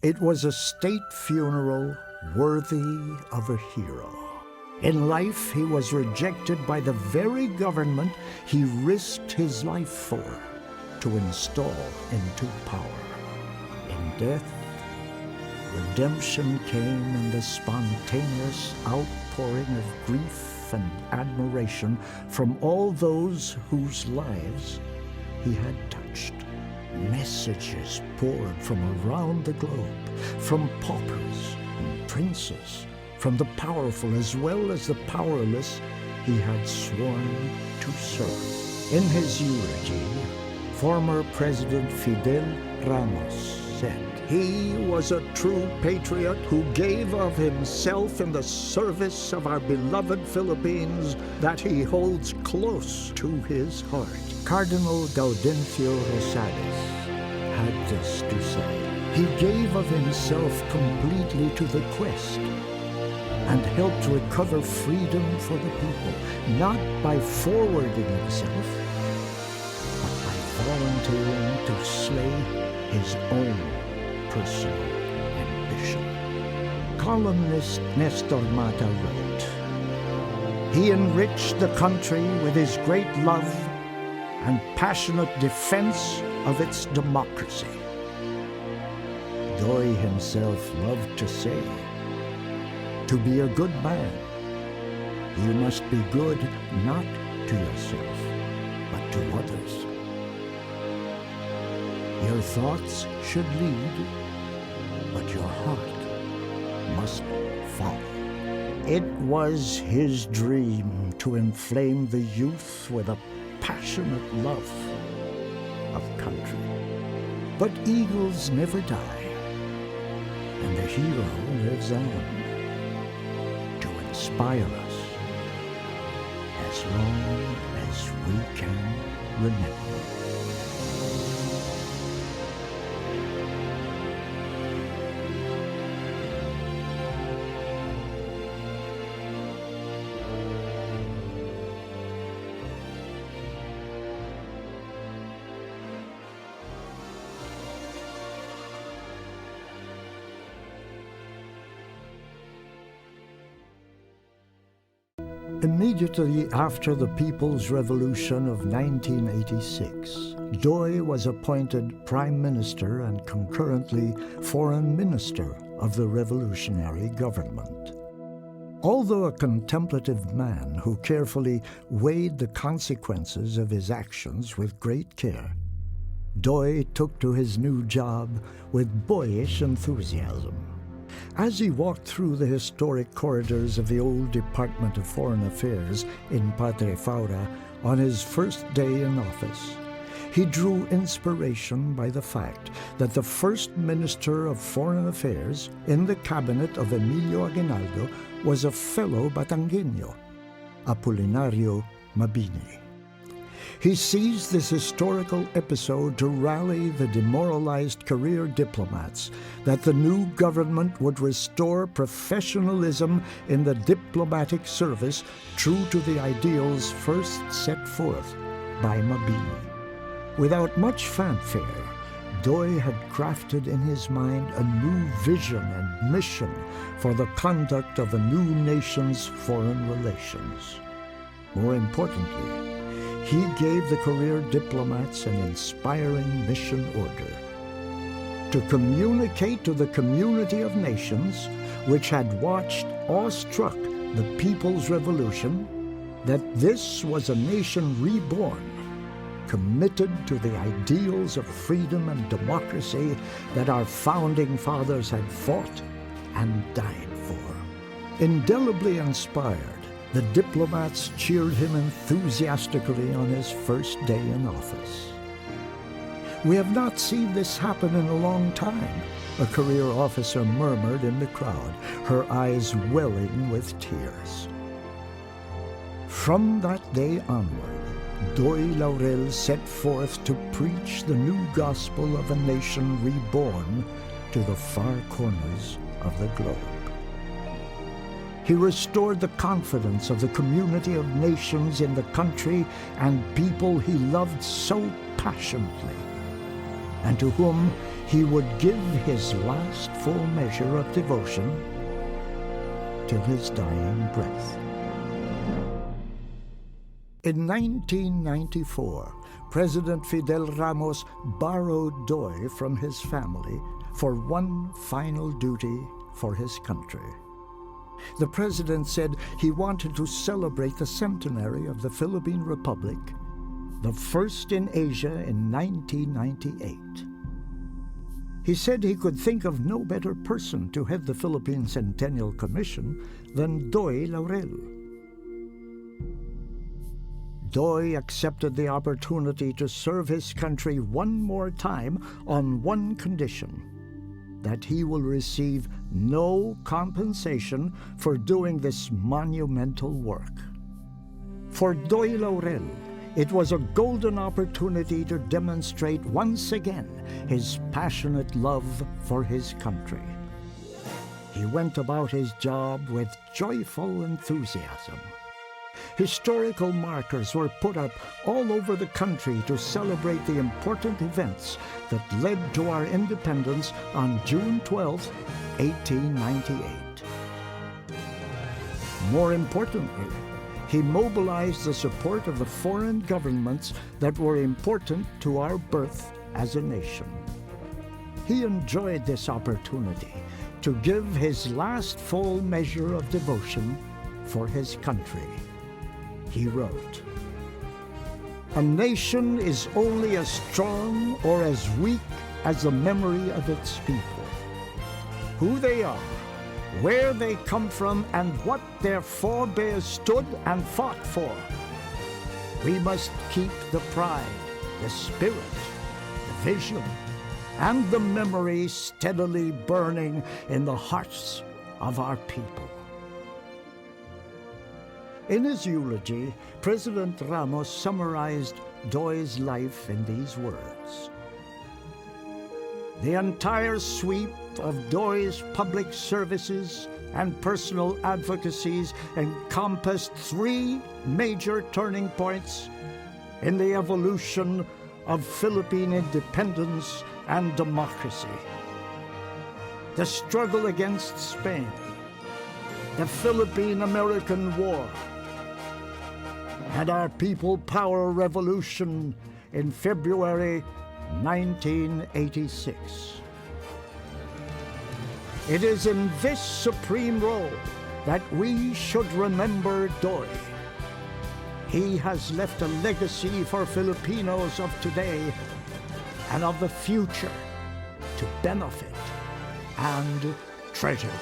It was a state funeral worthy of a hero. In life, he was rejected by the very government he risked his life for to install into power. In death, redemption came in the spontaneous outpouring of grief and admiration from all those whose lives he had touched. Messages poured from around the globe, from paupers and princes, from the powerful as well as the powerless he had sworn to serve. In his eulogy, former President Fidel Ramos said, "He was a true patriot who gave of himself in the service of our beloved Philippines that he holds close to his heart." Cardinal Gaudencio Rosales had this to say: "He gave of himself completely to the quest and helped recover freedom for the people, not by forwarding himself, but by volunteering to slay his own personal ambition." Columnist Nestor Mata wrote, "He enriched the country with his great love and passionate defense of its democracy." Doy himself loved to say, "To be a good man, you must be good not to yourself, but to others. Your thoughts should lead, but your heart must follow." It was his dream to inflame the youth with a passionate love of country. But eagles never die, and the hero lives on to inspire us as long as we can remember. Immediately after the People's Revolution of 1986, Doy was appointed Prime Minister and concurrently Foreign Minister of the revolutionary government. Although a contemplative man who carefully weighed the consequences of his actions with great care, Doy took to his new job with boyish enthusiasm. As he walked through the historic corridors of the old Department of Foreign Affairs in Padre Faura on his first day in office, he drew inspiration by the fact that the first Minister of Foreign Affairs in the cabinet of Emilio Aguinaldo was a fellow Batangueño, Apolinario Mabini. He seized this historical episode to rally the demoralized career diplomats that the new government would restore professionalism in the diplomatic service true to the ideals first set forth by Mabini. Without much fanfare, Doy had crafted in his mind a new vision and mission for the conduct of a new nation's foreign relations. More importantly, he gave the career diplomats an inspiring mission order: to communicate to the community of nations which had watched awestruck the People's Revolution that this was a nation reborn, committed to the ideals of freedom and democracy that our founding fathers had fought and died for. Indelibly inspired, the diplomats cheered him enthusiastically on his first day in office. "We have not seen this happen in a long time," a career officer murmured in the crowd, her eyes welling with tears. From that day onward, Doy Laurel set forth to preach the new gospel of a nation reborn to the far corners of the globe. He restored the confidence of the community of nations in the country and people he loved so passionately, and to whom he would give his last full measure of devotion till his dying breath. In 1994, President Fidel Ramos borrowed Doy from his family for one final duty for his country. The president said he wanted to celebrate the centenary of the Philippine Republic, the first in Asia in 1998. He said he could think of no better person to head the Philippine Centennial Commission than Doy Laurel. Doy accepted the opportunity to serve his country one more time on one condition: that he will receive no compensation for doing this monumental work. For Doy Laurel, it was a golden opportunity to demonstrate once again his passionate love for his country. He went about his job with joyful enthusiasm. Historical markers were put up all over the country to celebrate the important events that led to our independence on June 12, 1898. More importantly, he mobilized the support of the foreign governments that were important to our birth as a nation. He enjoyed this opportunity to give his last full measure of devotion for his country. He wrote, "A nation is only as strong or as weak as the memory of its people. Who they are, where they come from, and what their forebears stood and fought for. We must keep the pride, the spirit, the vision, and the memory steadily burning in the hearts of our people." In his eulogy, President Ramos summarized Doy's life in these words: "The entire sweep of Doy's public services and personal advocacies encompassed three major turning points in the evolution of Philippine independence and democracy: the struggle against Spain, the Philippine-American War, and our People Power Revolution in February 1986. It is in this supreme role that we should remember Doy. He has left a legacy for Filipinos of today and of the future to benefit and treasure."